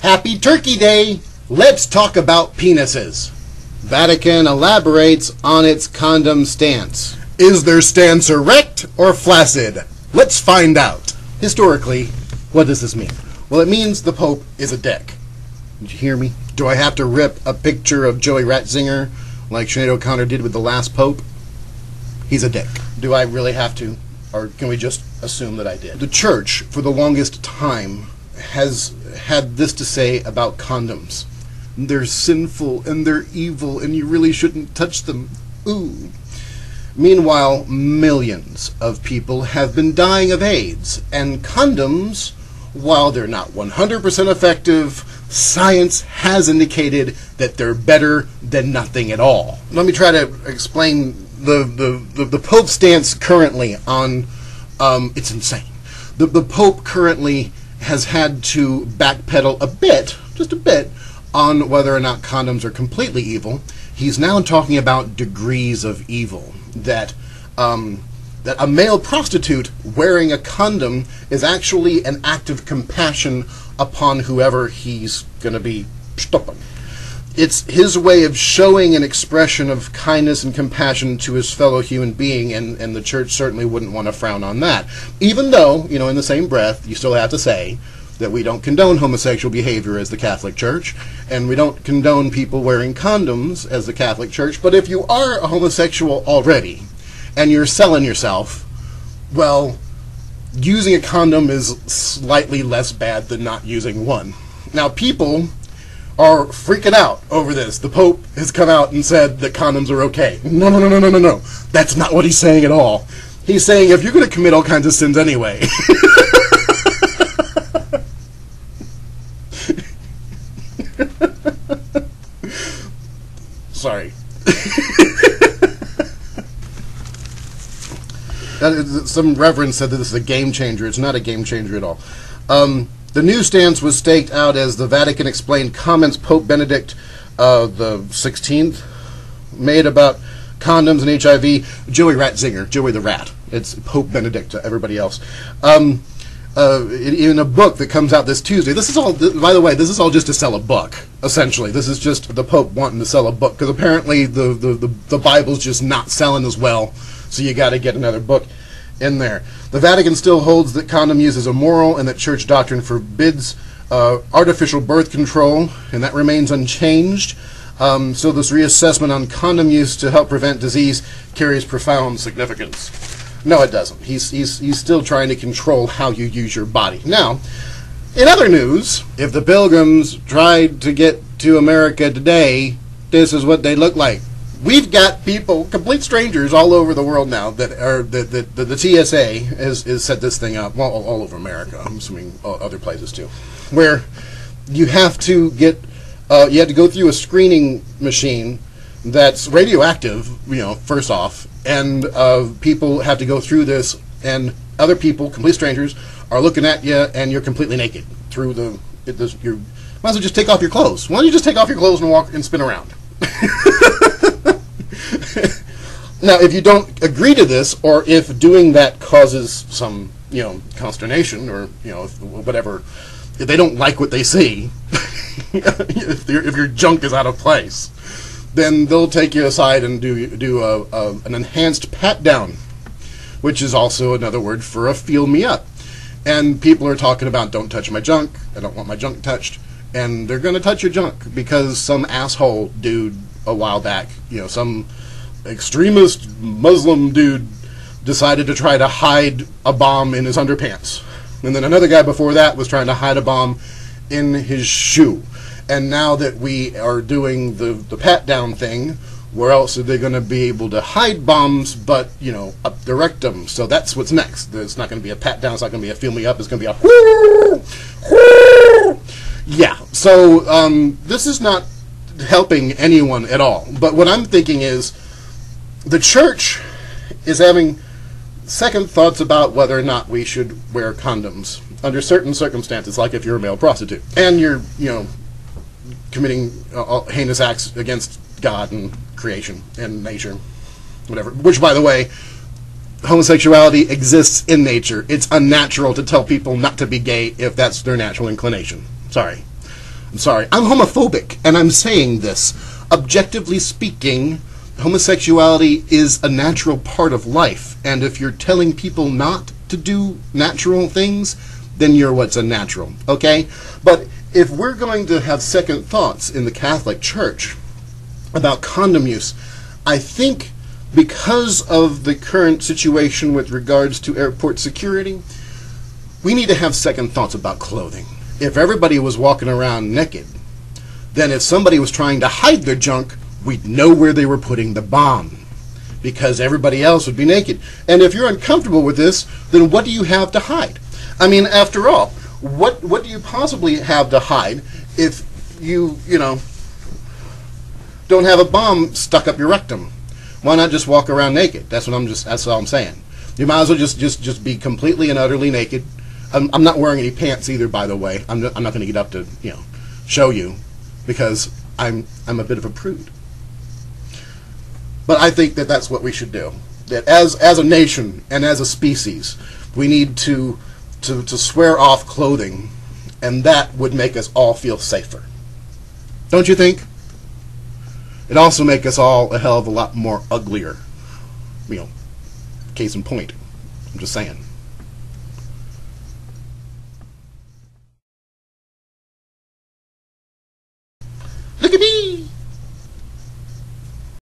Happy Turkey Day! Let's talk about penises. Vatican elaborates on its condom stance. Is their stance erect or flaccid? Let's find out. Historically, what does this mean? Well, it means the Pope is a dick. Did you hear me? Do I have to rip a picture of Joey Ratzinger like Sinead O'Connor did with the last Pope? He's a dick. Do I really have to? Or can we just assume that I did? The Church, for the longest time, has had this to say about condoms. They're sinful and they're evil and you really shouldn't touch them. Ooh. Meanwhile, millions of people have been dying of AIDS, and condoms, while they're not 100% effective, science has indicated that they're better than nothing at all. Let me try to explain the Pope's stance currently on, it's insane. The Pope currently has had to backpedal a bit, just a bit, on whether or not condoms are completely evil. He's now talking about degrees of evil. That a male prostitute wearing a condom is actually an act of compassion upon whoever he's going to be stopping. It's his way of showing an expression of kindness and compassion to his fellow human being, and the Church certainly wouldn't want to frown on that. Even though, you know, in the same breath, you still have to say that we don't condone homosexual behavior as the Catholic Church, and we don't condone people wearing condoms as the Catholic Church. But if you are a homosexual already, and you're selling yourself, well, using a condom is slightly less bad than not using one. Now, people are freaking out over this. The Pope has come out and said that condoms are okay. No, no, no, no, no, no, no. That's not what he's saying at all. He's saying if you're going to commit all kinds of sins anyway... Sorry. Some reverend said that this is a game changer. It's not a game changer at all. The new stance was staked out as the Vatican explained comments Pope Benedict the 16th made about condoms and HIV. Joey Ratzinger, Joey the Rat. It's Pope Benedict to everybody else. In a book that comes out this Tuesday. This is all, by the way, this is all just to sell a book, essentially. This is just the Pope wanting to sell a book, because apparently the Bible's just not selling as well, so you got to get another book in there. The Vatican still holds that condom use is immoral and that church doctrine forbids artificial birth control, and that remains unchanged. So this reassessment on condom use to help prevent disease carries profound significance. No, it doesn't. He's still trying to control how you use your body. Now, in other news, if the Pilgrims tried to get to America today, this is what they look like. We've got people, complete strangers, all over the world now that are the TSA has set this thing up. Well, all over America. I'm assuming other places too, where you have to get you have to go through a screening machine that's radioactive, you know, first off, and people have to go through this, and other people, complete strangers, are looking at you, and you're completely naked through you might as well just take off your clothes. Why don't you just take off your clothes and walk and spin around? Now, if you don't agree to this, or if doing that causes some, you know, consternation, or, you know, whatever, if they don't like what they see, if your junk is out of place, then they'll take you aside and do an enhanced pat-down, which is also another word for a feel-me-up. And people are talking about, don't touch my junk, I don't want my junk touched, and they're going to touch your junk because some asshole dude a while back, you know, some extremist Muslim dude decided to try to hide a bomb in his underpants. And then another guy before that was trying to hide a bomb in his shoe. And now that we are doing the pat-down thing, where else are they going to be able to hide bombs but, you know, up the rectum? So that's what's next. It's not going to be a pat-down, it's not going to be a feel-me-up, it's going to be a whoo, whoo. Yeah, so this is not helping anyone at all. But what I'm thinking is the Church is having second thoughts about whether or not we should wear condoms under certain circumstances, like if you're a male prostitute and you're, you know, committing heinous acts against God and creation and nature, whatever. Which, by the way, homosexuality exists in nature. It's unnatural to tell people not to be gay if that's their natural inclination. Sorry. I'm sorry, I'm homophobic, and I'm saying this. Objectively speaking, homosexuality is a natural part of life, and if you're telling people not to do natural things, then you're what's unnatural, okay? But if we're going to have second thoughts in the Catholic Church about condom use, I think because of the current situation with regards to airport security, we need to have second thoughts about clothing. If everybody was walking around naked, then if somebody was trying to hide their junk, we'd know where they were putting the bomb, because everybody else would be naked. And if you're uncomfortable with this, then what do you have to hide? I mean, after all, what do you possibly have to hide if you don't have a bomb stuck up your rectum? Why not just walk around naked? That's all I'm saying. You might as well just be completely and utterly naked. I'm not wearing any pants either, by the way. I'm not going to get up to show you, because I'm a bit of a prude. But I think that that's what we should do. That as a nation and as a species, we need to swear off clothing, and that would make us all feel safer. Don't you think? It'd also make us all a hell of a lot more uglier. Case in point. I'm just saying.